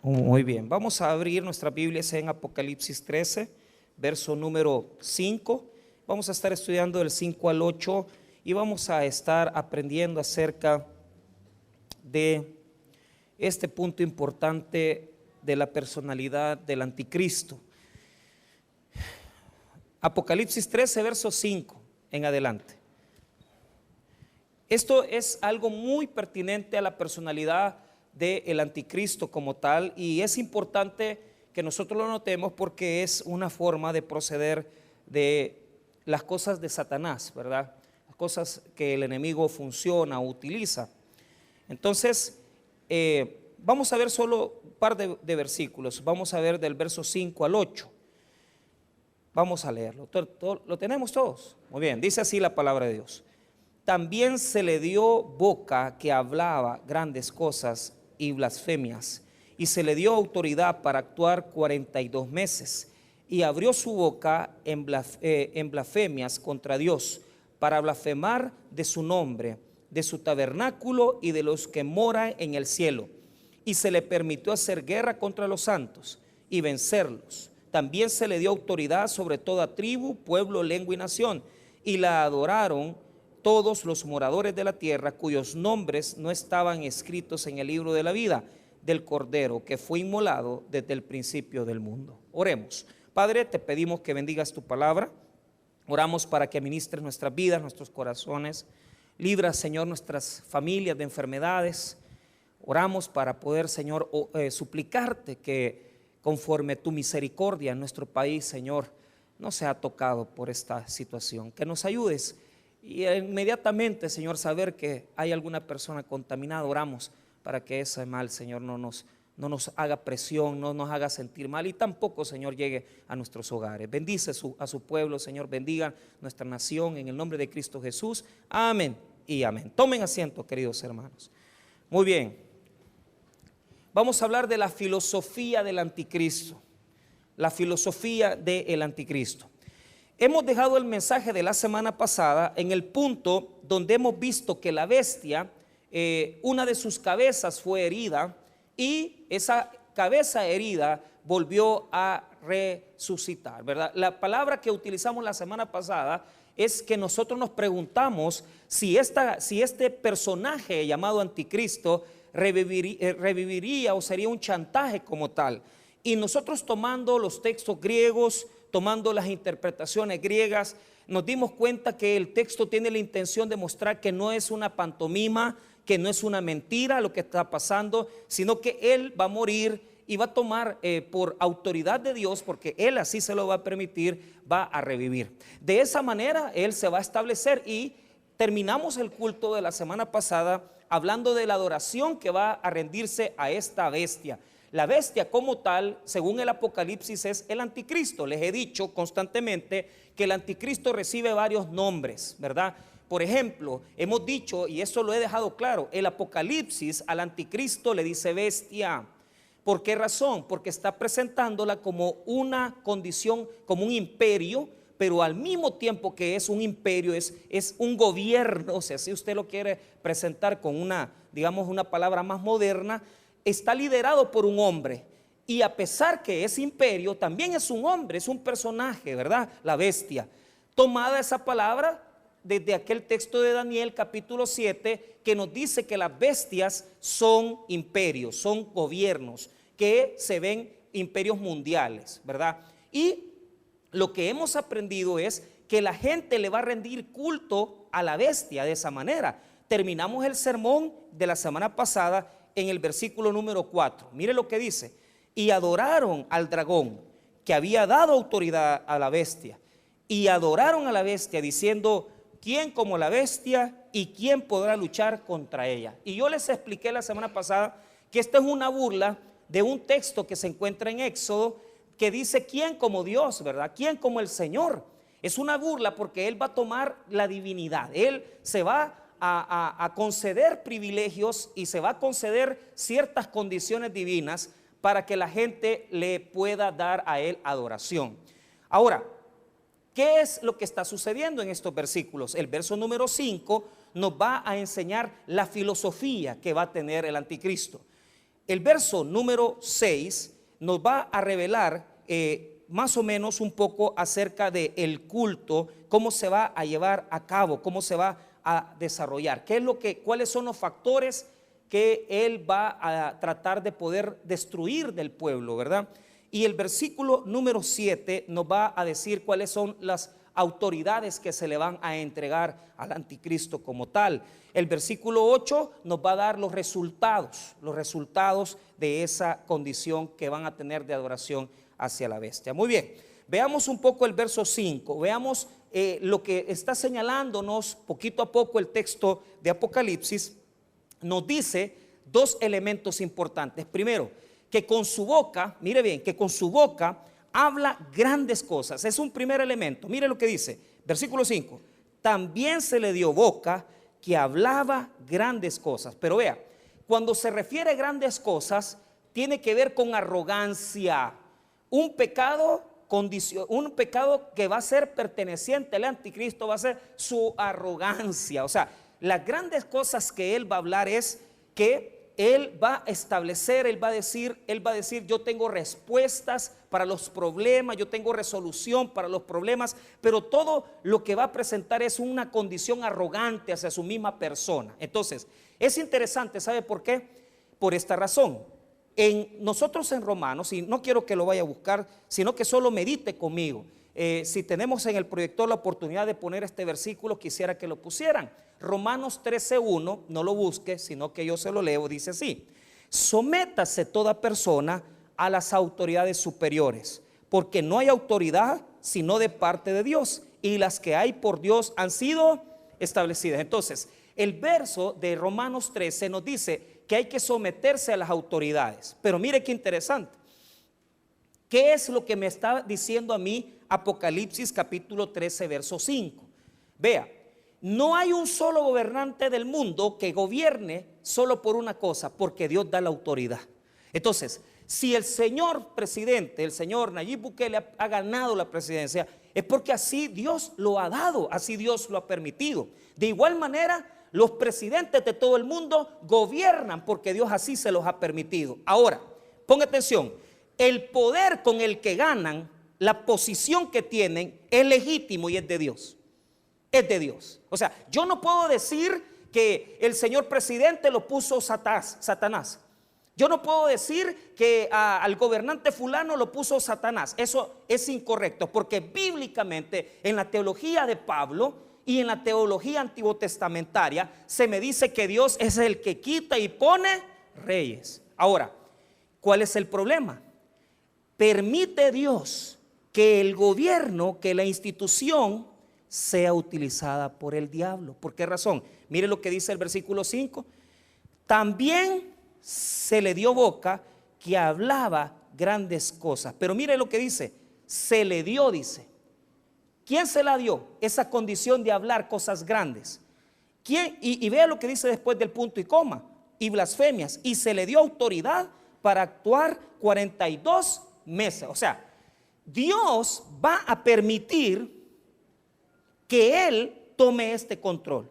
Muy bien, vamos a abrir nuestra Biblia en Apocalipsis 13, verso número 5. Vamos a estar estudiando del 5 al 8 y vamos a estar aprendiendo acerca de este punto importante de la personalidad del anticristo. Apocalipsis 13, verso 5 en adelante. Esto es algo muy pertinente a la personalidad del anticristo como tal, y es importante que nosotros lo notemos porque es una forma de proceder de las cosas de Satanás, ¿verdad? Las cosas que el enemigo funciona o utiliza. Entonces, vamos a ver solo un par de versículos. Vamos a ver del verso 5 al 8. Vamos a leerlo. ¿Lo tenemos todos? Muy bien, dice así la palabra de Dios. También se le dio boca que hablaba grandes cosas y blasfemias, y se le dio autoridad para actuar 42 meses, y abrió su boca en blasfemias contra Dios, para blasfemar de su nombre, de su tabernáculo y de los que moran en el cielo. Y se le permitió hacer guerra contra los santos y vencerlos. También se le dio autoridad sobre toda tribu, pueblo, lengua y nación, y la adoraron todos los moradores de la tierra cuyos nombres no estaban escritos en el libro de la vida del Cordero que fue inmolado desde el principio del mundo. Oremos. Padre, te pedimos que bendigas tu palabra. Oramos para que ministres nuestras vidas, nuestros corazones. Libra, Señor, nuestras familias de enfermedades. Oramos para poder, Señor, suplicarte que conforme tu misericordia en nuestro país, Señor, no sea tocado por esta situación. Que nos ayudes. Y inmediatamente, Señor, saber que hay alguna persona contaminada, oramos para que ese mal, Señor, no nos haga presión, no nos haga sentir mal y tampoco, Señor, llegue a nuestros hogares. Bendice a su pueblo, Señor, bendiga nuestra nación en el nombre de Cristo Jesús. Amén y amén. Tomen asiento, queridos hermanos. Muy bien. Vamos a hablar de la filosofía del anticristo. La filosofía del anticristo. Hemos dejado el mensaje de la semana pasada en el punto donde hemos visto que la bestia, una de sus cabezas fue herida y esa cabeza herida volvió a resucitar, ¿verdad? La palabra que utilizamos la semana pasada es que nosotros nos preguntamos si este personaje llamado anticristo reviviría o sería un chantaje como tal. Y nosotros tomando los textos griegos, tomando las interpretaciones griegas, nos dimos cuenta que el texto tiene la intención de mostrar que no es una pantomima, que no es una mentira lo que está pasando, sino que él va a morir y va a tomar por autoridad de Dios, porque él así se lo va a permitir, va a revivir. De esa manera él se va a establecer y terminamos el culto de la semana pasada hablando de la adoración que va a rendirse a esta bestia. La bestia como tal, según el Apocalipsis, es el anticristo. Les he dicho constantemente que el anticristo recibe varios nombres, ¿verdad? Por ejemplo, hemos dicho, y eso lo he dejado claro, el Apocalipsis al anticristo le dice bestia. ¿Por qué razón? Porque está presentándola como una condición, como un imperio, pero al mismo tiempo que es un imperio, es un gobierno. O sea, si usted lo quiere presentar con una, digamos, una palabra más moderna, está liderado por un hombre, y a pesar que es imperio, también es un hombre, es un personaje, ¿verdad? La bestia. Tomada esa palabra desde aquel texto de Daniel capítulo 7, que nos dice que las bestias son imperios, son gobiernos, que se ven imperios mundiales, ¿verdad? Y lo que hemos aprendido es que la gente le va a rendir culto a la bestia de esa manera. Terminamos el sermón de la semana pasada en el versículo número 4, mire lo que dice: y adoraron al dragón que había dado autoridad a la bestia, y adoraron a la bestia diciendo: ¿quién como la bestia y quién podrá luchar contra ella? Y yo les expliqué la semana pasada que esta es una burla de un texto que se encuentra en Éxodo que dice: ¿quién como Dios, verdad? ¿Quién como el Señor? Es una burla porque él va a tomar la divinidad, él se va a conceder privilegios y se va a conceder ciertas condiciones divinas para que la gente le pueda dar a él adoración. Ahora, ¿qué es lo que está sucediendo en estos versículos? El verso número 5 nos va a enseñar la filosofía que va a tener el anticristo. el verso número 6 nos va a revelar más o menos un poco acerca del culto, cómo se va a llevar a cabo, cómo se va a desarrollar, cuáles son los factores que él va a tratar de poder destruir del pueblo, ¿verdad? Y el versículo número 7 nos va a decir cuáles son las autoridades que se le van a entregar al anticristo como tal. El versículo 8 nos va a dar los resultados de esa condición que van a tener de adoración hacia la bestia. Muy bien, veamos un poco el verso 5, veamos lo que está señalándonos poquito a poco el texto de Apocalipsis. Nos dice dos elementos importantes. Primero, que con su boca, mire bien, que con su boca habla grandes cosas. Es un primer elemento. Mire lo que dice, versículo 5. También se le dio boca que hablaba grandes cosas. Pero vea, cuando se refiere a grandes cosas, tiene que ver con arrogancia. Un pecado que va a ser perteneciente al anticristo va a ser su arrogancia. O sea, las grandes cosas que él va a hablar es que él va a establecer, él va a decir, yo tengo respuestas para los problemas, yo tengo resolución para los problemas, pero todo lo que va a presentar es una condición arrogante hacia su misma persona. Entonces, es interesante, ¿sabe por qué? Por esta razón. Nosotros en Romanos, y no quiero que lo vaya a buscar, sino que solo medite conmigo. Si tenemos en el proyector la oportunidad de poner este versículo, quisiera que lo pusieran. Romanos 13:1, no lo busque, sino que yo se lo leo, dice así: sométase toda persona a las autoridades superiores, porque no hay autoridad sino de parte de Dios, y las que hay por Dios han sido establecidas. Entonces, el verso de Romanos 13 nos dice que hay que someterse a las autoridades. Pero mire qué interesante. ¿Qué es lo que me está diciendo a mí Apocalipsis capítulo 13 verso 5? Vea, no hay un solo gobernante del mundo que gobierne solo por una cosa, porque Dios da la autoridad. Entonces, si el señor presidente, el señor Nayib Bukele ha ganado la presidencia, es porque así Dios lo ha dado, así Dios lo ha permitido. De igual manera, los presidentes de todo el mundo gobiernan porque Dios así se los ha permitido. Ahora, ponga atención, el poder con el que ganan, la posición que tienen es legítimo y es de Dios. Es de Dios. O sea, yo no puedo decir que el señor presidente lo puso Satanás. Yo no puedo decir que al gobernante fulano lo puso Satanás. Eso es incorrecto, porque bíblicamente en la teología de Pablo y en la teología antibotestamentaria se me dice que Dios es el que quita y pone reyes. Ahora, ¿cuál es el problema? Permite Dios que el gobierno, que la institución sea utilizada por el diablo. ¿Por qué razón? Mire lo que dice el versículo 5. También se le dio boca que hablaba grandes cosas. Pero mire lo que dice, se le dio, dice. ¿Quién se la dio? Esa condición de hablar cosas grandes. ¿Quién? Y vea lo que dice después del punto y coma. Y blasfemias. Y se le dio autoridad para actuar 42 meses. O sea, Dios va a permitir que Él tome este control.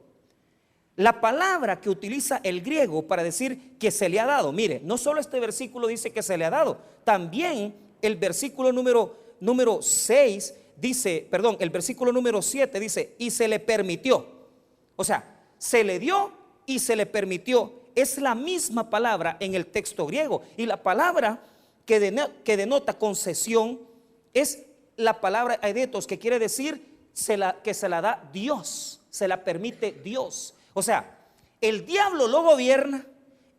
La palabra que utiliza el griego para decir que se le ha dado, mire, no solo este versículo dice que se le ha dado, también el versículo número 6 dice, perdón, el versículo número 7 dice, y se le permitió. O sea, se le dio y se le permitió. Es la misma palabra en el texto griego, y la palabra que denota concesión es la palabra eidetos, que quiere decir que se la da Dios, se la permite Dios. O sea, el diablo lo gobierna,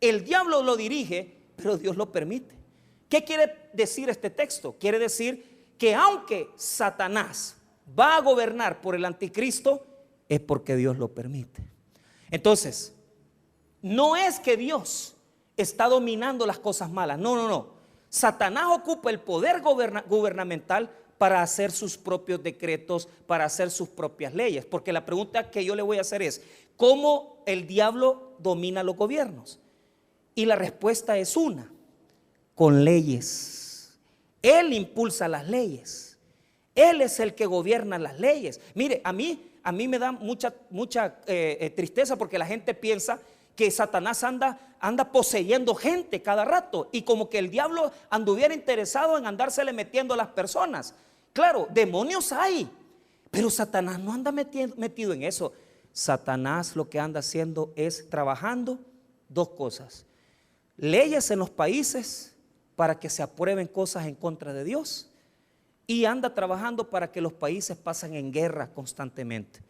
el diablo lo dirige, pero Dios lo permite. ¿Qué quiere decir este texto? Quiere decir que aunque Satanás va a gobernar por el anticristo, es porque Dios lo permite. Entonces, no es que Dios está dominando las cosas malas, no. Satanás ocupa el poder gubernamental para hacer sus propios decretos, para hacer sus propias leyes. Porque la pregunta que yo le voy a hacer es, ¿cómo el diablo domina los gobiernos? Y la respuesta es una: con leyes. Él impulsa las leyes. Él es el que gobierna las leyes. Mire, a mí me da mucha tristeza, porque la gente piensa que Satanás anda poseyendo gente cada rato, y como que el diablo anduviera interesado en andársele metiendo a las personas. Claro, demonios hay, pero Satanás no anda metido en eso. Satanás lo que anda haciendo es trabajando dos cosas: leyes en los países para que se aprueben cosas en contra de Dios, y anda trabajando para que los países pasen en guerra constantemente.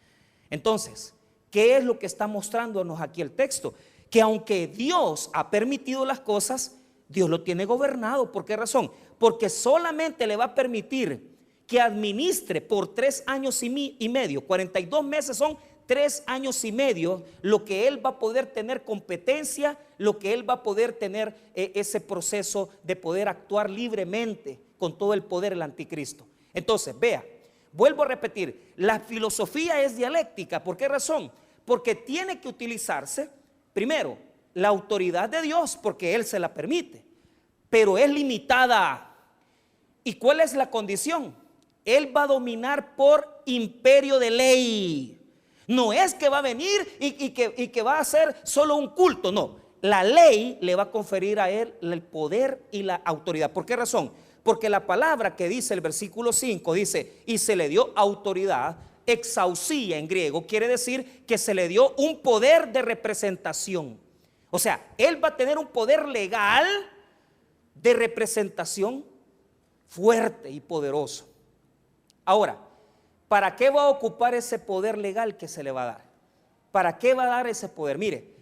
Entonces, ¿qué es lo que está mostrándonos aquí el texto? Que aunque Dios ha permitido las cosas, Dios lo tiene gobernado. ¿Por qué razón? Porque solamente le va a permitir que administre por 3 años y medio, 42 meses son 3 años y medio, lo que él va a poder tener competencia, lo que él va a poder tener ese proceso de poder actuar libremente con todo el poder del anticristo. Entonces, vea, vuelvo a repetir, la filosofía es dialéctica. ¿Por qué razón? Porque tiene que utilizarse, primero, la autoridad de Dios, porque Él se la permite, pero es limitada. ¿Y cuál es la condición? Él va a dominar por imperio de ley. No es que va a venir y que va a hacer solo un culto, no. La ley le va a conferir a Él el poder y la autoridad. ¿Por qué razón? Porque la palabra que dice el versículo 5 dice, y se le dio autoridad, exausía en griego, quiere decir que se le dio un poder de representación. O sea, él va a tener un poder legal de representación fuerte y poderoso. Ahora, ¿para qué va a ocupar ese poder legal que se le va a dar? ¿Para qué va a dar ese poder? Mire,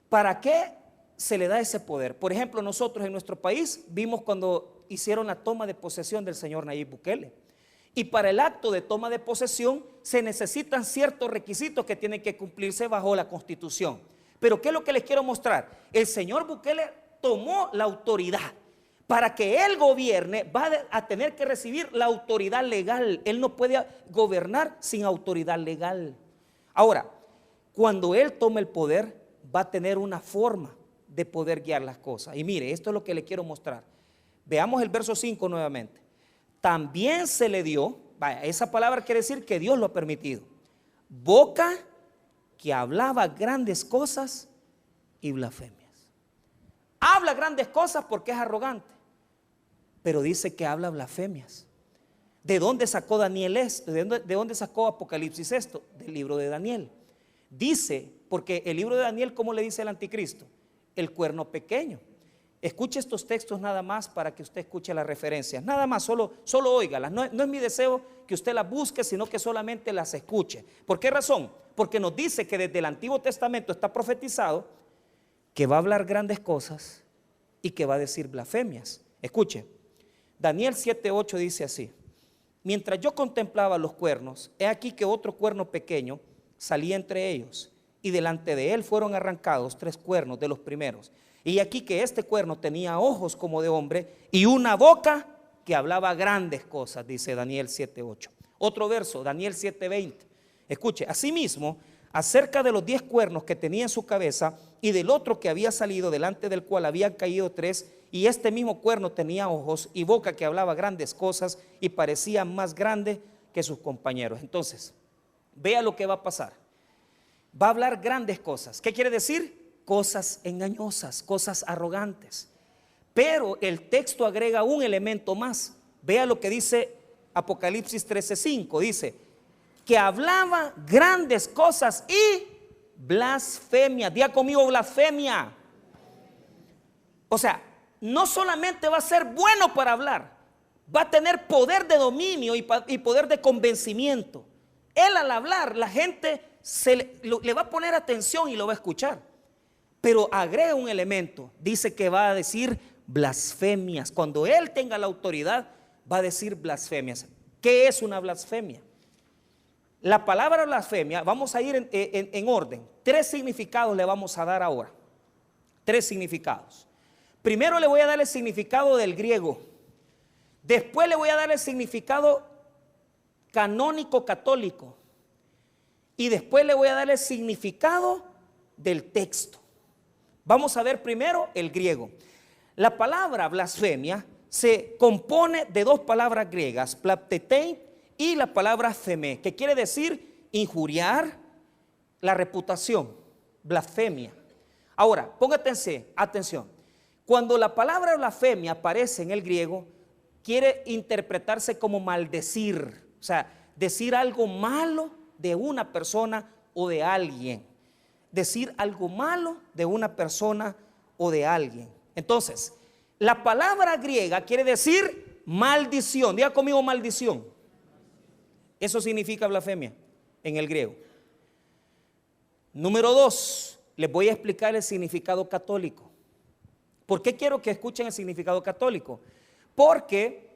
¿para qué se le da ese poder? Por ejemplo, nosotros en nuestro país vimos cuando hicieron la toma de posesión del señor Nayib Bukele. Y para el acto de toma de posesión se necesitan ciertos requisitos que tienen que cumplirse bajo la Constitución. Pero ¿qué es lo que les quiero mostrar? El señor Bukele tomó la autoridad. Para que él gobierne va a tener que recibir la autoridad legal. Él no puede gobernar sin autoridad legal. Ahora, cuando él tome el poder, va a tener una forma de poder guiar las cosas. Y mire, esto es lo que le quiero mostrar. Veamos el verso 5 nuevamente. También se le dio, vaya, esa palabra quiere decir que Dios lo ha permitido, boca que hablaba grandes cosas y blasfemias. Habla grandes cosas porque es arrogante, pero dice que habla blasfemias. ¿De dónde sacó Daniel esto? ¿De dónde sacó Apocalipsis esto? Del libro de Daniel. Dice, porque el libro de Daniel, ¿cómo le dice el anticristo? El cuerno pequeño. Escuche estos textos nada más para que usted escuche las referencias. Nada más, solo óigalas. No es mi deseo que usted las busque, sino que solamente las escuche. ¿Por qué razón? Porque nos dice que desde el Antiguo Testamento está profetizado que va a hablar grandes cosas y que va a decir blasfemias. Escuche, Daniel 7:8 dice así: mientras yo contemplaba los cuernos, he aquí que otro cuerno pequeño salía entre ellos, y delante de él fueron arrancados 3 cuernos de los primeros. Y aquí que este cuerno tenía ojos como de hombre y una boca que hablaba grandes cosas, dice Daniel 7:8. Otro verso, Daniel 7:20. Escuche, asimismo, acerca de los 10 cuernos que tenía en su cabeza y del otro que había salido, delante del cual habían caído 3, y este mismo cuerno tenía ojos y boca que hablaba grandes cosas y parecía más grande que sus compañeros. Entonces, vea lo que va a pasar. Va a hablar grandes cosas. ¿Qué quiere decir? Cosas engañosas, cosas arrogantes. Pero el texto agrega un elemento más. Vea lo que dice Apocalipsis 13:5. Dice que hablaba grandes cosas y blasfemia. Diga conmigo, blasfemia. O sea, no solamente va a ser bueno para hablar, va a tener poder de dominio y poder de convencimiento. Él al hablar, la gente le va a poner atención y lo va a escuchar. Pero agrega un elemento, dice que va a decir blasfemias. Cuando él tenga la autoridad, va a decir blasfemias. ¿Qué es una blasfemia? La palabra blasfemia, vamos a ir en orden. 3 significados le vamos a dar ahora. 3 significados. Primero le voy a dar el significado del griego. Después le voy a dar el significado canónico católico. Y después le voy a dar el significado del texto. Vamos a ver primero el griego. La palabra blasfemia se compone de 2 palabras griegas, plaptetein y la palabra pheme, que quiere decir injuriar la reputación, blasfemia. Ahora, póngate atención. Cuando la palabra blasfemia aparece en el griego, quiere interpretarse como maldecir, o sea, decir algo malo de una persona o de alguien. Decir algo malo de una persona o de alguien. Entonces, la palabra griega quiere decir maldición. Diga conmigo maldición. Eso significa blasfemia en el griego. Número 2, les voy a explicar el significado católico. ¿Por qué quiero que escuchen el significado católico? Porque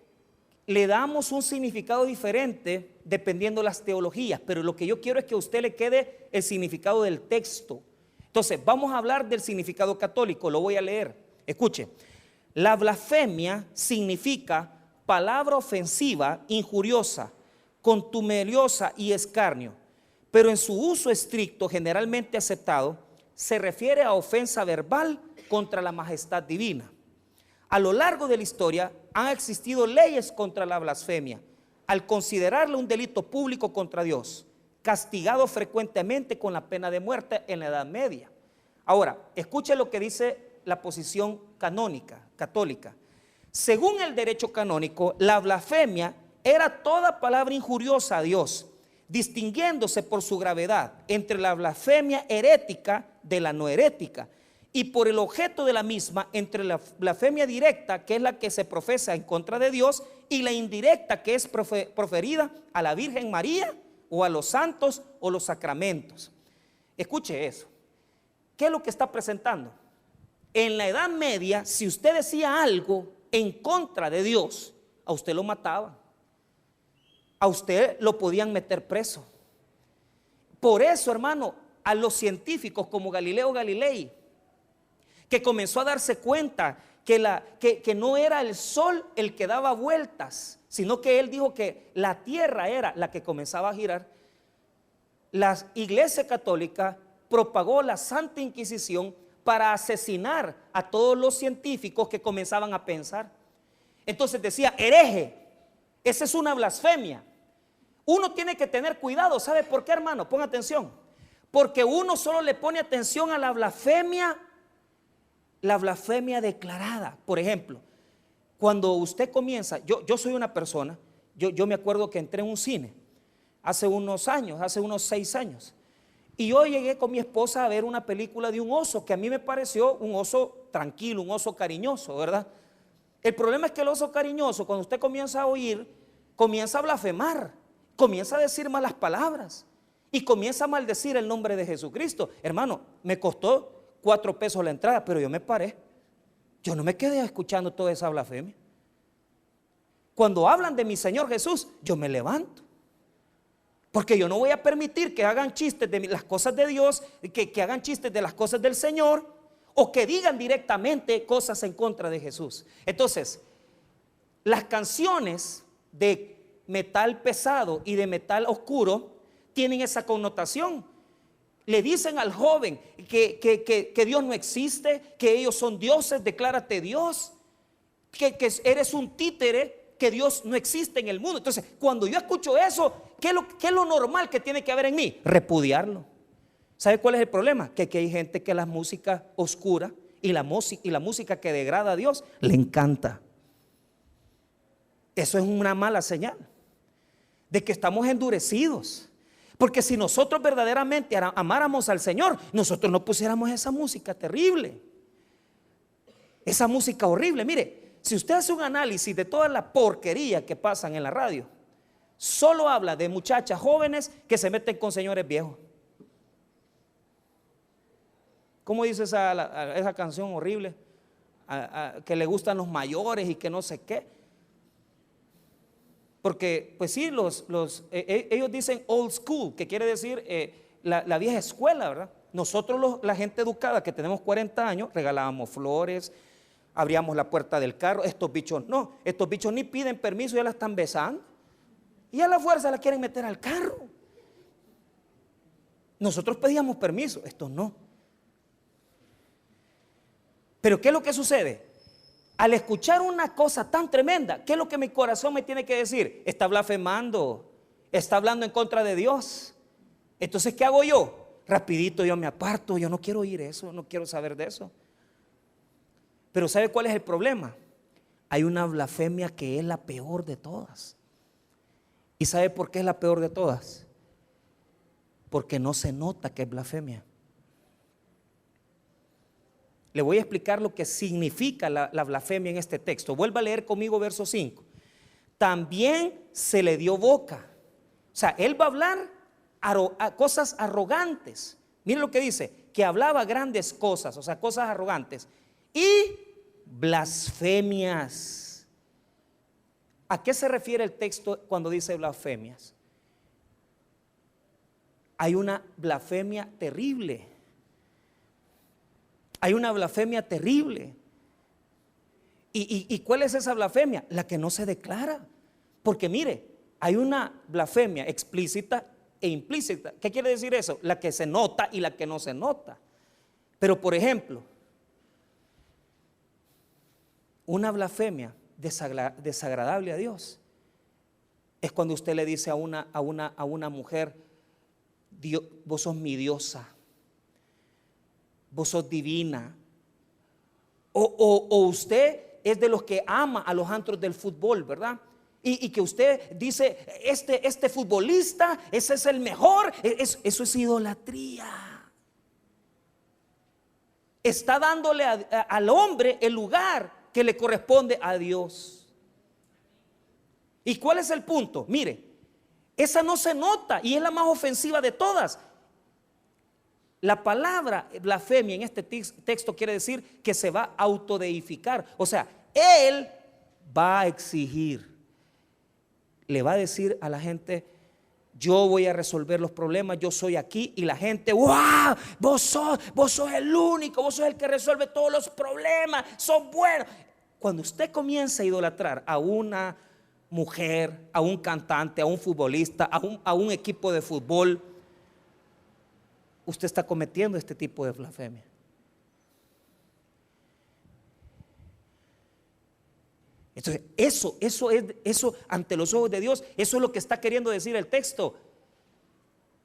le damos un significado diferente dependiendo de las teologías, pero lo que yo quiero es que a usted le quede el significado del texto. Entonces, vamos a hablar del significado católico, lo voy a leer. Escuche, la blasfemia significa palabra ofensiva, injuriosa, contumeliosa y escarnio, pero en su uso estricto, generalmente aceptado, se refiere a ofensa verbal contra la majestad divina. A lo largo de la historia han existido leyes contra la blasfemia, al considerarla un delito público contra Dios, castigado frecuentemente con la pena de muerte en la Edad Media. Ahora, escuche lo que dice la posición canónica, católica. Según el derecho canónico, la blasfemia era toda palabra injuriosa a Dios, distinguiéndose por su gravedad entre la blasfemia herética de la no herética, y por el objeto de la misma entre la blasfemia directa, que es la que se profesa en contra de Dios, y la indirecta, que es proferida a la Virgen María o a los santos o los sacramentos. Escuche eso. ¿Qué es lo que está presentando? En la Edad Media, si usted decía algo en contra de Dios, a usted lo mataban, a usted lo podían meter preso. Por eso, hermano, a los científicos como Galileo Galilei, que comenzó a darse cuenta que no era el sol el que daba vueltas, sino que él dijo que la tierra era la que comenzaba a girar, la Iglesia Católica propagó la Santa Inquisición para asesinar a todos los científicos que comenzaban a pensar. Entonces decía, hereje, esa es una blasfemia. Uno tiene que tener cuidado. ¿Sabe por qué, hermano? Ponga atención. Porque uno solo le pone atención a la blasfemia declarada. Por ejemplo, cuando usted comienza, yo soy una persona, yo me acuerdo que entré en un cine hace unos años, hace unos 6 años, y yo llegué con mi esposa a ver una película de un oso que a mí me pareció un oso tranquilo, un oso cariñoso, ¿verdad? El problema es que el oso cariñoso, cuando usted comienza a oír, comienza a blasfemar, comienza a decir malas palabras y comienza a maldecir el nombre de Jesucristo. Hermano, me costó 4 pesos la entrada, pero yo me paré. Yo no me quedé escuchando toda esa blasfemia. Cuando hablan de mi Señor Jesús, yo me levanto, porque yo no voy a permitir que hagan chistes de las cosas de Dios, que hagan chistes de las cosas del Señor, o que digan directamente cosas en contra de Jesús. Entonces, las canciones de metal pesado y de metal oscuro tienen esa connotación. Le dicen al joven que Dios no existe, que ellos son dioses, declárate Dios, que eres un títere, que Dios no existe en el mundo. Entonces, cuando yo escucho eso, ¿qué es lo normal que tiene que haber en mí? Repudiarlo. ¿Sabe cuál es el problema? Que aquí hay gente que la música oscura y la música que degrada a Dios le encanta. Eso es una mala señal de que estamos endurecidos. Porque si nosotros verdaderamente amáramos al Señor, nosotros no pusiéramos esa música terrible, esa música horrible. Mire, si usted hace un análisis de toda la porquería que pasan en la radio, solo habla de muchachas jóvenes que se meten con señores viejos. ¿Cómo dice esa canción horrible? Que le gustan los mayores y que no sé qué. Porque, pues sí, ellos dicen old school, que quiere decir la vieja escuela, ¿verdad? Nosotros, la gente educada que tenemos 40 años, regalábamos flores, abríamos la puerta del carro. Estos bichos no, estos bichos ni piden permiso, ya la están besando. Y a la fuerza la quieren meter al carro. Nosotros pedíamos permiso, estos no. Pero ¿qué es lo que sucede? Al escuchar una cosa tan tremenda, ¿qué es lo que mi corazón me tiene que decir? Está blasfemando, está hablando en contra de Dios. Entonces, ¿qué hago yo? rapidito yo me aparto, yo no quiero oír eso, no quiero saber de eso. Pero ¿sabe cuál es el problema? Hay una blasfemia que es la peor de todas. ¿Y sabe por qué es la peor de todas? Porque no se nota que es blasfemia. Le voy a explicar lo que significa la blasfemia en este texto. Vuelva a leer conmigo verso 5. También se le dio boca. O sea, él va a hablar cosas arrogantes. Miren lo que dice, que hablaba grandes cosas, o sea, cosas arrogantes. Y blasfemias. ¿A qué se refiere el texto cuando dice blasfemias? Hay una blasfemia terrible. Hay una blasfemia terrible. ¿Y cuál es esa blasfemia? La que no se declara. Porque mire, hay una blasfemia explícita e implícita. ¿Qué quiere decir eso? La que se nota y la que no se nota. Pero por ejemplo, una blasfemia desagradable a Dios es cuando usted le dice a una mujer: Dios, vos sos mi diosa, vos sos divina. O usted es de los que ama a los antros del fútbol, ¿verdad? Y que usted dice, este futbolista, ese es el mejor. Eso es idolatría. Está dándole al hombre el lugar que le corresponde a Dios. ¿Y cuál es el punto? Mire, esa no se nota y es la más ofensiva de todas. La palabra blasfemia en este texto quiere decir que se va a autodeificar. O sea, él va a exigir, le va a decir a la gente: yo voy a resolver los problemas, yo soy aquí. Y la gente: ¡wow! Vos sos el único, vos sos el que resuelve todos los problemas, sos bueno. Cuando usted comienza a idolatrar a una mujer, a un cantante, a un futbolista, a un equipo de fútbol, usted está cometiendo este tipo de blasfemia. Entonces, eso ante los ojos de Dios, eso es lo que está queriendo decir el texto.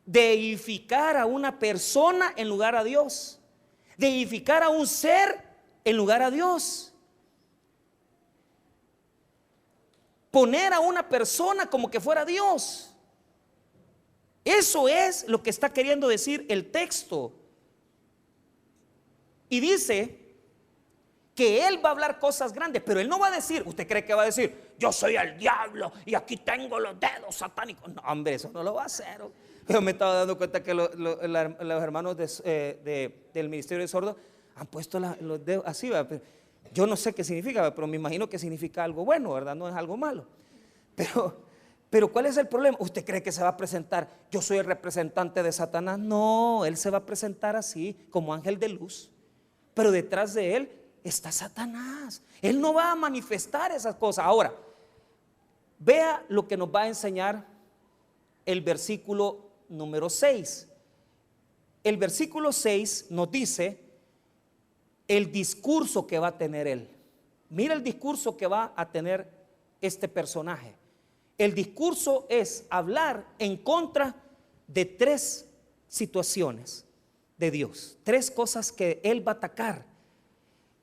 Deificar a una persona en lugar a Dios. Deificar a un ser en lugar a Dios. Poner a una persona como que fuera Dios. Eso es lo que está queriendo decir el texto. Y dice que él va a hablar cosas grandes, pero él no va a decir, ¿usted cree que va a decir: yo soy el diablo y aquí tengo los dedos satánicos? No, hombre, eso no lo va a hacer. Yo me estaba dando cuenta que los hermanos del Ministerio de Sordos han puesto los dedos así, ¿verdad? Yo no sé qué significa, pero me imagino que significa algo bueno, ¿verdad? No es algo malo. Pero ¿cuál es el problema? ¿Usted cree que se va a presentar: yo soy el representante de Satanás? No, él se va a presentar así, como ángel de luz. Pero detrás de él está Satanás. Él no va a manifestar esas cosas. Ahora, vea lo que nos va a enseñar el versículo número 6. El versículo 6 nos dice el discurso que va a tener él. Mira el discurso que va a tener este personaje. El discurso es hablar en contra de 3 situaciones de Dios, 3 cosas que él va a atacar.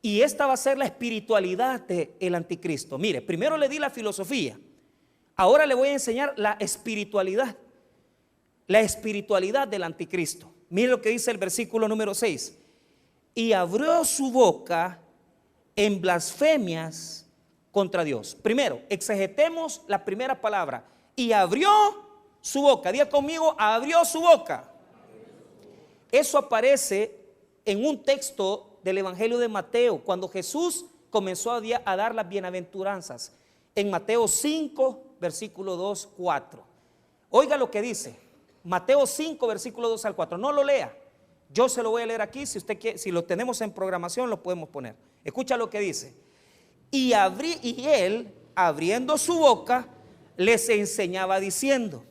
Y esta va a ser la espiritualidad del anticristo. Mire, primero le di la filosofía, ahora le voy a enseñar la espiritualidad del anticristo. Mire lo que dice el versículo número 6. Y abrió su boca en blasfemias contra Dios. Primero, exegetemos la primera palabra. Y abrió su boca. Diga conmigo: abrió su boca. Eso aparece en un texto del Evangelio de Mateo, cuando Jesús comenzó a dar las bienaventuranzas. En Mateo 5, versículo 2, 4. Oiga lo que dice. Mateo 5, versículo 2 al 4. No lo lea. Yo se lo voy a leer aquí. Si usted quiere, si lo tenemos en programación, lo podemos poner. Escucha lo que dice. Y él, abriendo su boca, les enseñaba diciendo: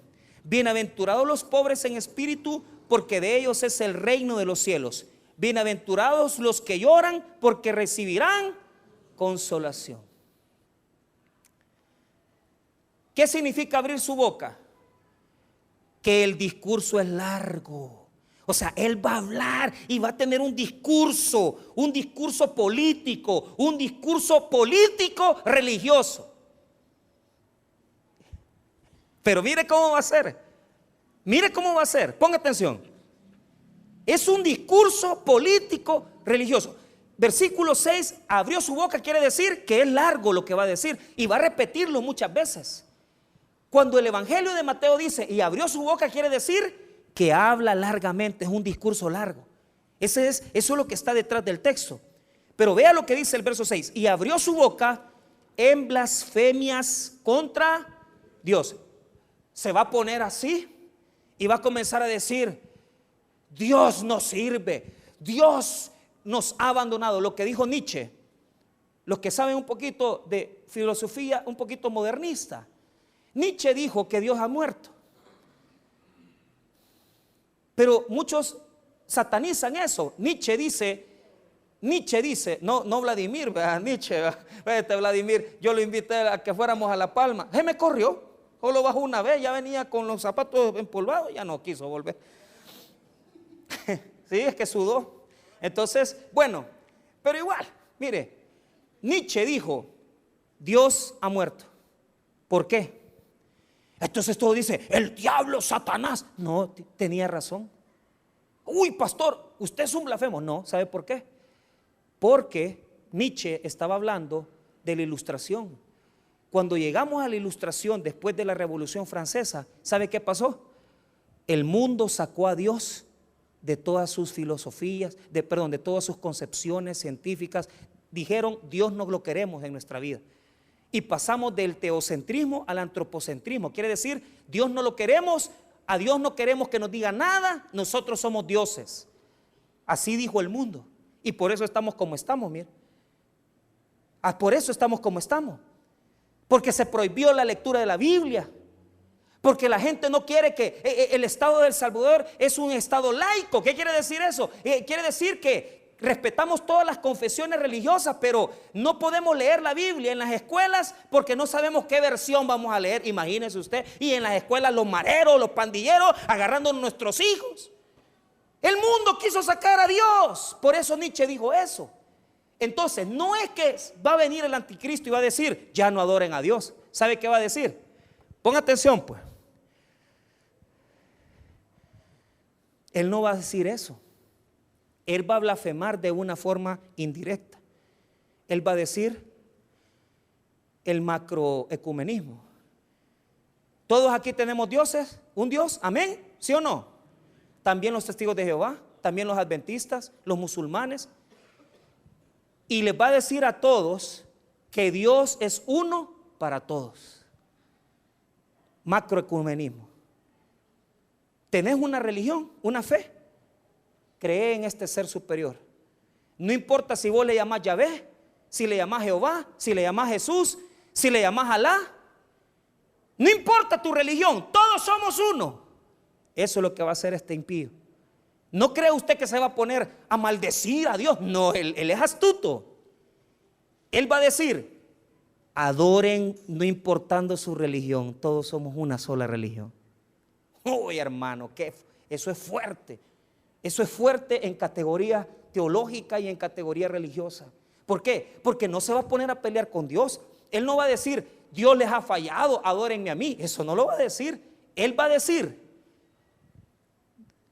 bienaventurados los pobres en espíritu, porque de ellos es el reino de los cielos. Bienaventurados los que lloran, porque recibirán consolación. ¿Qué significa abrir su boca? Que el discurso es largo. O O sea, él va a hablar y va a tener un discurso político, un discurso político religioso. Pero mire cómo va a ser. Mire cómo va a ser. Ponga atención. Es un discurso político religioso. Versículo 6, abrió su boca, quiere decir que es largo lo que va a decir y va a repetirlo muchas veces. Cuando el Evangelio de Mateo dice y abrió su boca, quiere decir que habla largamente, es un discurso largo. Eso es lo que está detrás del texto. Pero vea lo que dice el verso 6, y abrió su boca en blasfemias contra Dios. Se va a poner así y va a comenzar a decir: Dios no sirve, Dios nos ha abandonado. Lo que dijo Nietzsche, los que saben un poquito de filosofía, un poquito modernista. Nietzsche dijo que Dios ha muerto, pero muchos satanizan eso. Nietzsche dice, no Vladimir, ¿verdad? Nietzsche, vete Vladimir, yo lo invité a que fuéramos a La Palma, él me corrió, solo bajó una vez, ya venía con los zapatos empolvados, ya no quiso volver. Sí, es que sudó. Entonces, bueno, pero igual, mire, Nietzsche dijo: Dios ha muerto. ¿Por qué? Entonces todo dice: el diablo, Satanás. No, tenía razón. Uy, pastor, usted es un blasfemo. No, ¿sabe por qué? Porque Nietzsche estaba hablando de la Ilustración. Cuando llegamos a la Ilustración después de la Revolución Francesa, ¿sabe qué pasó? El mundo sacó a Dios de todas sus filosofías, de todas sus concepciones científicas. Dijeron: Dios no lo queremos en nuestra vida. Y pasamos del teocentrismo al antropocentrismo. Quiere decir, Dios no lo queremos, a Dios no queremos que nos diga nada, nosotros somos dioses. Así dijo el mundo. Y por eso estamos como estamos, mire. Por eso estamos como estamos. Porque se prohibió la lectura de la Biblia. Porque la gente no quiere que el Estado de El Salvador es un Estado laico. ¿Qué quiere decir eso? Quiere decir que respetamos todas las confesiones religiosas, pero no podemos leer la Biblia en las escuelas porque no sabemos qué versión vamos a leer. Imagínese usted. Y en las escuelas los mareros, los pandilleros agarrando a nuestros hijos. El mundo quiso sacar a Dios. Por eso Nietzsche dijo eso. Entonces no es que va a venir el anticristo y va a decir: ya no adoren a Dios. ¿Sabe qué va a decir? Ponga atención pues. Él no va a decir eso. Él va a blasfemar de una forma indirecta. Él va a decir el macroecumenismo. Todos aquí tenemos dioses, un Dios, amén, ¿sí o no? También los testigos de Jehová, también los adventistas, los musulmanes. Y les va a decir a todos que Dios es uno para todos. Macroecumenismo. ¿Tenés una religión, una fe? Cree en este ser superior. No importa si vos le llamás Yahvé, si le llamás Jehová, si le llamás Jesús, si le llamás Alá. No importa tu religión, todos somos uno. Eso es lo que va a hacer este impío. ¿No cree usted que se va a poner a maldecir a Dios? No, él es astuto. Él va a decir: adoren no importando su religión, todos somos una sola religión. Uy, hermano, eso es fuerte. Eso es fuerte en categoría teológica y en categoría religiosa. ¿Por qué? Porque no se va a poner a pelear con Dios. Él no va a decir: Dios les ha fallado, adórenme a mí. Eso no lo va a decir. Él va a decir: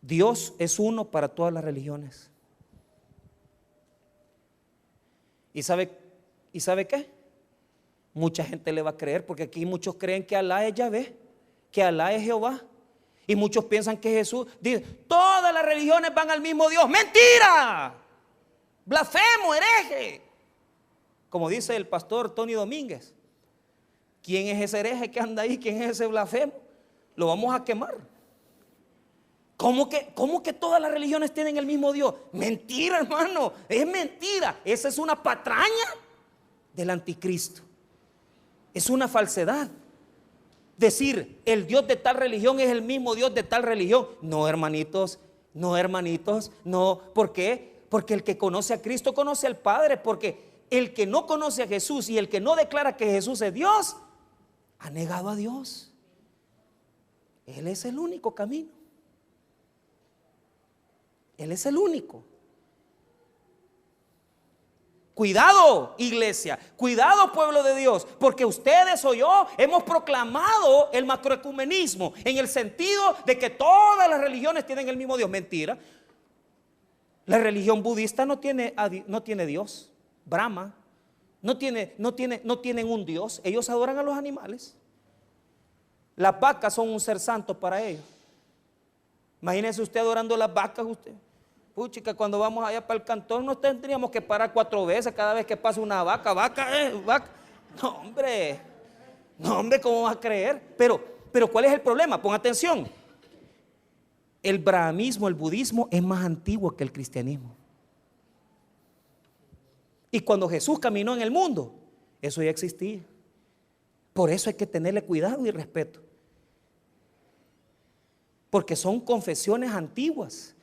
Dios es uno para todas las religiones. ¿Y sabe qué? Mucha gente le va a creer, porque aquí muchos creen que Alá es Yahvé, que Alá es Jehová. Y muchos piensan que Jesús dice: todas las religiones van al mismo Dios. ¡Mentira! Blasfemo, hereje. Como dice el pastor Tony Domínguez: ¿quién es ese hereje que anda ahí? ¿Quién es ese blasfemo? Lo vamos a quemar. ¿Cómo que todas las religiones tienen el mismo Dios? Mentira, hermano, es mentira. Esa es una patraña del anticristo. Es una falsedad. Decir el Dios de tal religión es el mismo Dios de tal religión. No, hermanitos, no. ¿Por qué? Porque el que conoce a Cristo conoce al Padre. Porque el que no conoce a Jesús y el que no declara que Jesús es Dios, ha negado a Dios. Él es el único camino. Él es el único. Cuidado, iglesia, cuidado, pueblo de Dios, porque ustedes o yo hemos proclamado el macroecumenismo en el sentido de que todas las religiones tienen el mismo Dios. Mentira. La religión budista no tiene Dios. Brahma no tienen un Dios. Ellos adoran a los animales. Las vacas son un ser santo para ellos. Imagínese usted adorando las vacas, usted. Puchica, cuando vamos allá para el cantón nos tendríamos que parar 4 veces cada vez que pasa una vaca. Vaca. No, hombre, ¿cómo vas a creer? Pero ¿cuál es el problema? Pon atención. El brahmanismo, el budismo es más antiguo que el cristianismo. Y cuando Jesús caminó en el mundo, eso ya existía. Por eso hay que tenerle cuidado y respeto. Porque son confesiones antiguas,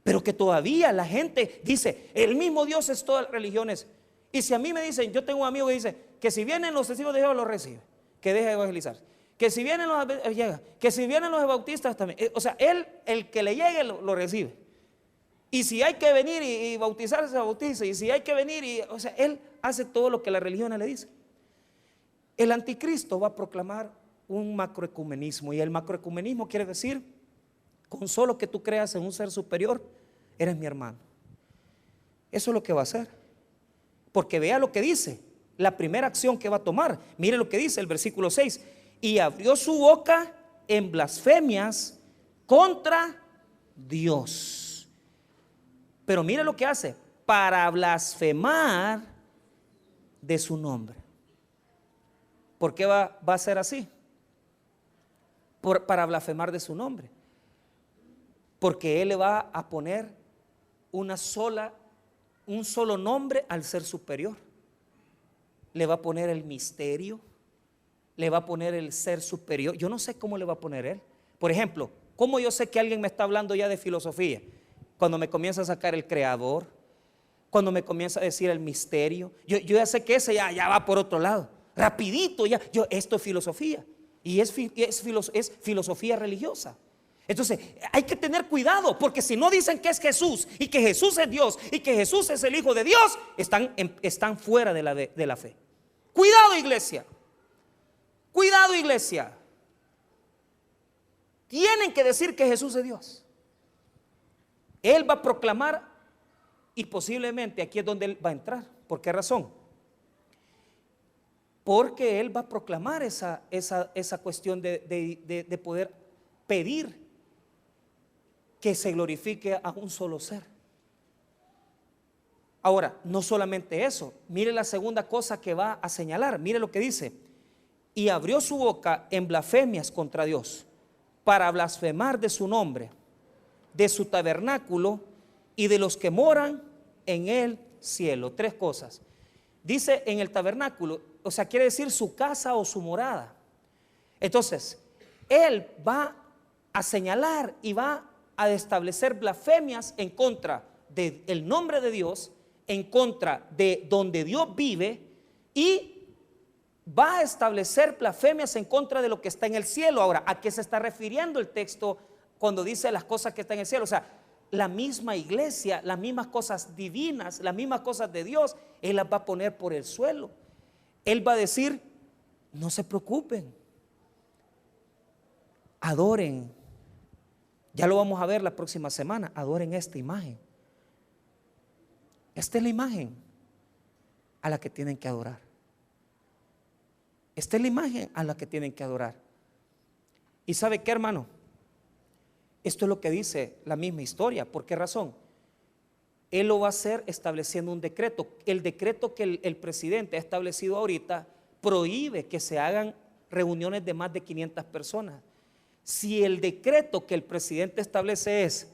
pero que todavía la gente dice, el mismo Dios es todas las religiones. Y si a mí me dicen, yo tengo un amigo que dice, que si vienen los testigos de Jehová los recibe, que deje de evangelizar. Que si vienen los bautistas también. O sea, él, el que le llegue lo recibe. Y si hay que venir y bautizarse, se bautiza. Y si hay que venir, o sea, él hace todo lo que la religión le dice. El anticristo va a proclamar un macroecumenismo. Y el macroecumenismo quiere decir, con solo que tú creas en un ser superior, eres mi hermano. Eso es lo que va a hacer. Porque vea lo que dice, la primera acción que va a tomar. Mire lo que dice el versículo 6. Y abrió su boca en blasfemias contra Dios. Pero mire lo que hace, para blasfemar de su nombre. ¿Por qué va a ser así? Para blasfemar de su nombre. Porque Él le va a poner un solo nombre al ser superior. Le va a poner el misterio. Le va a poner el ser superior. Yo no sé cómo le va a poner Él. Por ejemplo, ¿cómo yo sé que alguien me está hablando ya de filosofía? Cuando me comienza a sacar el creador, cuando me comienza a decir el misterio. Yo ya sé que ese ya va por otro lado. Rapidito ya. Esto es filosofía. Y es filosofía religiosa. Entonces hay que tener cuidado, porque si no dicen que es Jesús y que Jesús es Dios y que Jesús es el Hijo de Dios, están fuera de la fe. Cuidado, iglesia. Cuidado, iglesia. Tienen que decir que Jesús es Dios. Él va a proclamar y posiblemente aquí es donde Él va a entrar. ¿Por qué razón? Porque Él va a proclamar esa cuestión de poder pedir que se glorifique a un solo ser. Ahora, no solamente eso, mire la segunda cosa que va a señalar, mire lo que dice. Y abrió su boca en blasfemias contra Dios, para blasfemar de su nombre, de su tabernáculo y de los que moran en el cielo. 3 cosas. Dice en el tabernáculo, o sea, quiere decir su casa o su morada. Entonces, Él va a señalar y va a establecer blasfemias en contra del nombre de Dios, en contra de donde Dios vive, y va a establecer blasfemias en contra de lo que está en el cielo. Ahora, ¿a qué se está refiriendo el texto cuando dice las cosas que están en el cielo? O sea, la misma iglesia, las mismas cosas divinas, las mismas cosas de Dios, Él las va a poner por el suelo. Él va a decir, no se preocupen, adoren. Ya lo vamos a ver la próxima semana. Adoren esta imagen. Esta es la imagen a la que tienen que adorar. Esta es la imagen a la que tienen que adorar. ¿Y sabe qué, hermano? Esto es lo que dice la misma historia. ¿Por qué razón? Él lo va a hacer estableciendo un decreto. El decreto que el presidente ha establecido ahorita prohíbe que se hagan reuniones de más de 500 personas. Si el decreto que el presidente establece es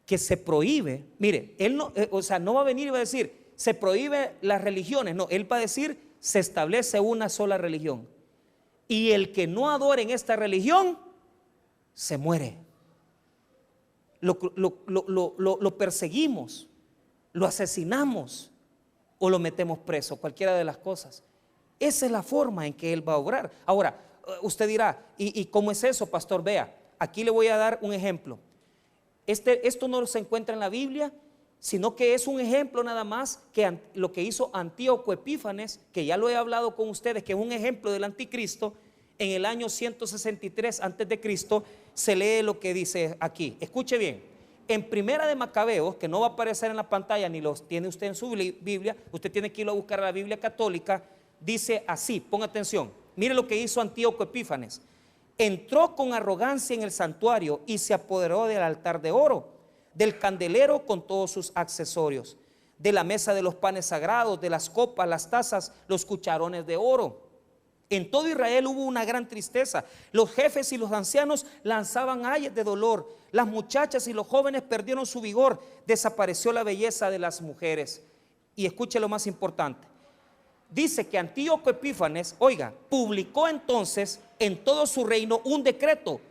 que se prohíbe, mire, él no, no va a venir y va a decir, se prohíbe las religiones, no, él va a decir, se establece una sola religión. Y el que no adore en esta religión, se muere. Lo perseguimos, lo asesinamos o lo metemos preso, cualquiera de las cosas. Esa es la forma en que Él va a obrar. Ahora, usted dirá, ¿y cómo es eso, pastor? Vea, aquí le voy a dar un ejemplo. esto no se encuentra en la Biblia, sino que es un ejemplo nada más que lo que hizo Antíoco Epífanes, que ya lo he hablado con ustedes, que es un ejemplo del anticristo. En el año 163 antes de Cristo se lee lo que dice aquí. Escuche bien. En Primera de Macabeos, que no va a aparecer en la pantalla ni los tiene usted en su Biblia, usted tiene que irlo a buscar a la Biblia católica, dice así, ponga atención, mire lo que hizo Antíoco Epífanes. Entró con arrogancia en el santuario y se apoderó del altar de oro, del candelero con todos sus accesorios, de la mesa de los panes sagrados, de las copas, las tazas, los cucharones de oro. En todo Israel hubo una gran tristeza. Los jefes y los ancianos lanzaban ayes de dolor. Las muchachas y los jóvenes perdieron su vigor. Desapareció la belleza de las mujeres. Y escuche lo más importante. Dice que Antíoco Epífanes, oiga, publicó entonces en todo su reino un decreto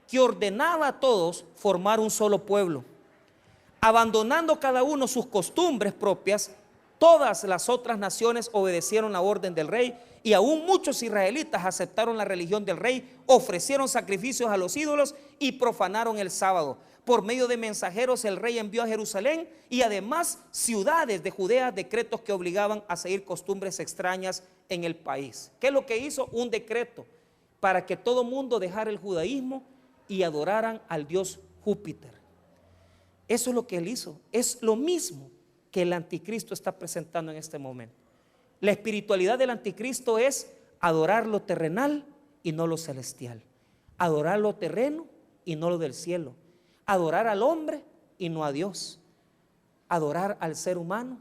que ordenaba a todos formar un solo pueblo. Abandonando cada uno sus costumbres propias, todas las otras naciones obedecieron la orden del rey y aún muchos israelitas aceptaron la religión del rey, ofrecieron sacrificios a los ídolos y profanaron el sábado. Por medio de mensajeros el rey envió a Jerusalén y además ciudades de Judea decretos que obligaban a seguir costumbres extrañas en el país. ¿Qué es lo que hizo? Un decreto para que todo mundo dejara el judaísmo y adoraran al dios Júpiter. Eso es lo que él hizo. Es lo mismo que el anticristo está presentando en este momento. La espiritualidad del anticristo es adorar lo terrenal y no lo celestial, adorar lo terreno y no lo del cielo, adorar al hombre y no a Dios, adorar al ser humano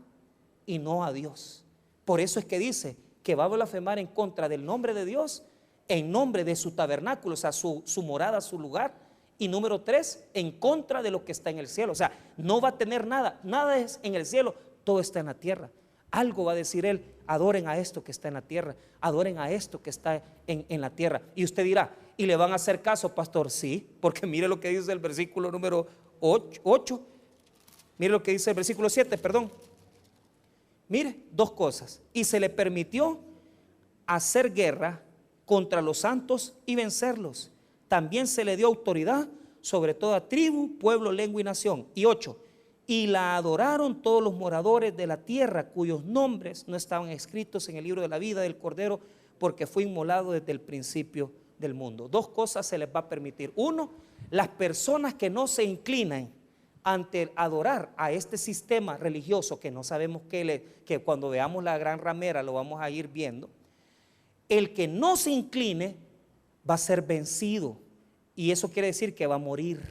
y no a Dios. Por eso es que dice que va a blasfemar en contra del nombre de Dios, en nombre de su tabernáculo, o sea, su morada, su lugar. Y número 3, en contra de lo que está en el cielo. O sea, no va a tener nada, nada es en el cielo, todo está en la tierra. Algo va a decir él: adoren a esto que está en la tierra, adoren a esto que está en la tierra. Y usted dirá, ¿y le van a hacer caso, pastor? Sí, porque mire lo que dice el versículo número 8, mire lo que dice el versículo 7, perdón. Mire, dos cosas. Y se le permitió hacer guerra contra los santos y vencerlos. También se le dio autoridad sobre toda tribu, pueblo, lengua y nación. Y 8, y la adoraron todos los moradores de la tierra cuyos nombres no estaban escritos en el libro de la vida del Cordero, porque fue inmolado desde el principio del mundo. Dos cosas se les va a permitir. Uno, las personas que no se inclinan ante adorar a este sistema religioso, que no sabemos que cuando veamos la gran ramera lo vamos a ir viendo. El que no se incline va a ser vencido, y eso quiere decir que va a morir.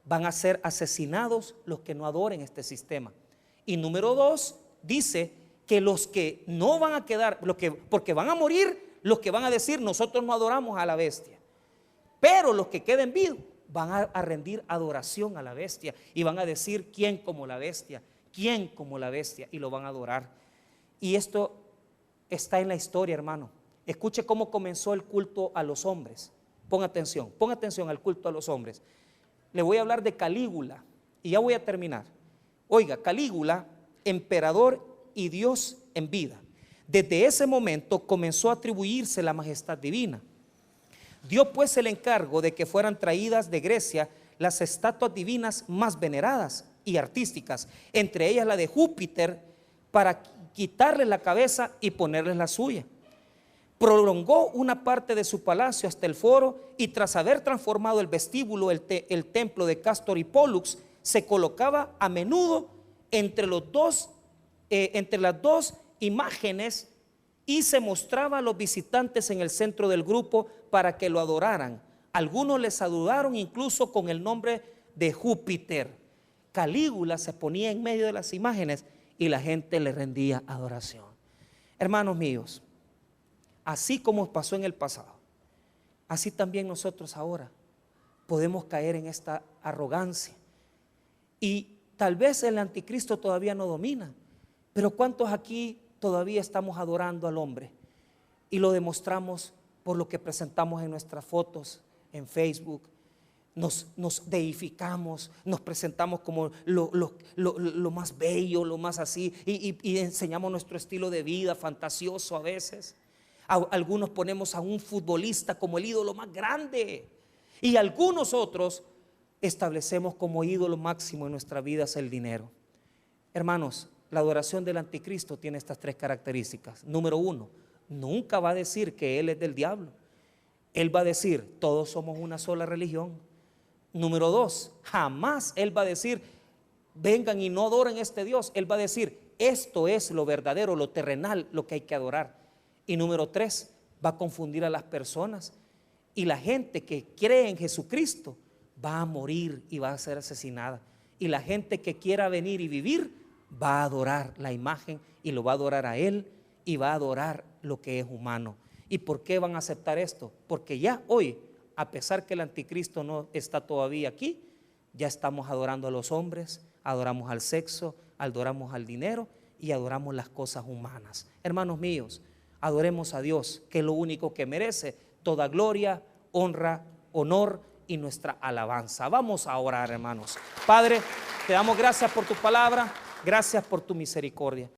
Van a ser asesinados los que no adoren este sistema. Y número 2, dice que los que no van a quedar, porque van a morir los que van a decir: nosotros no adoramos a la bestia. Pero los que queden vivos van a rendir adoración a la bestia y van a decir: ¿quién como la bestia? ¿Quién como la bestia? Y lo van a adorar. Y esto está en la historia, hermano. Escuche cómo comenzó el culto a los hombres. Ponga atención al culto a los hombres. Le voy a hablar de Calígula y ya voy a terminar. Oiga, Calígula, emperador y Dios en vida. Desde ese momento comenzó a atribuirse la majestad divina. Dio pues el encargo de que fueran traídas de Grecia las estatuas divinas más veneradas y artísticas, entre ellas la de Júpiter, para quitarles la cabeza y ponerles la suya. Prolongó una parte de su palacio hasta el foro, y tras haber transformado el vestíbulo, el templo de Castor y Pólux, se colocaba a menudo entre las dos imágenes, y se mostraba a los visitantes en el centro del grupo para que lo adoraran. Algunos le saludaron incluso con el nombre de Júpiter. Calígula se ponía en medio de las imágenes y la gente le rendía adoración. Hermanos míos, así como pasó en el pasado, así también nosotros ahora podemos caer en esta arrogancia. Y tal vez el anticristo todavía no domina, pero ¿cuántos aquí todavía estamos adorando al hombre? Y lo demostramos por lo que presentamos en nuestras fotos en Facebook. Nos deificamos, nos presentamos como lo más bello, lo más así, y enseñamos nuestro estilo de vida fantasioso a veces. Algunos ponemos a un futbolista como el ídolo más grande, y algunos otros establecemos como ídolo máximo en nuestra vida es el dinero. Hermanos, la adoración del anticristo tiene estas tres características. Número uno, nunca va a decir que él es del diablo. Él va a decir, todos somos una sola religión. Número dos, jamás él va a decir, vengan y no adoren a este Dios. Él va a decir, esto es lo verdadero, lo terrenal, lo que hay que adorar. Y número tres, va a confundir a las personas. Y la gente que cree en Jesucristo va a morir y va a ser asesinada. Y la gente que quiera venir y vivir va a adorar la imagen y lo va a adorar a Él y va a adorar lo que es humano. ¿Y por qué van a aceptar esto? Porque ya hoy, a pesar que el anticristo no está todavía aquí, ya estamos adorando a los hombres, adoramos al sexo, adoramos al dinero y adoramos las cosas humanas. Hermanos míos, adoremos a Dios, que es lo único que merece toda gloria, honra, honor y nuestra alabanza. Vamos a orar, hermanos. Padre, te damos gracias por tu palabra, gracias por tu misericordia.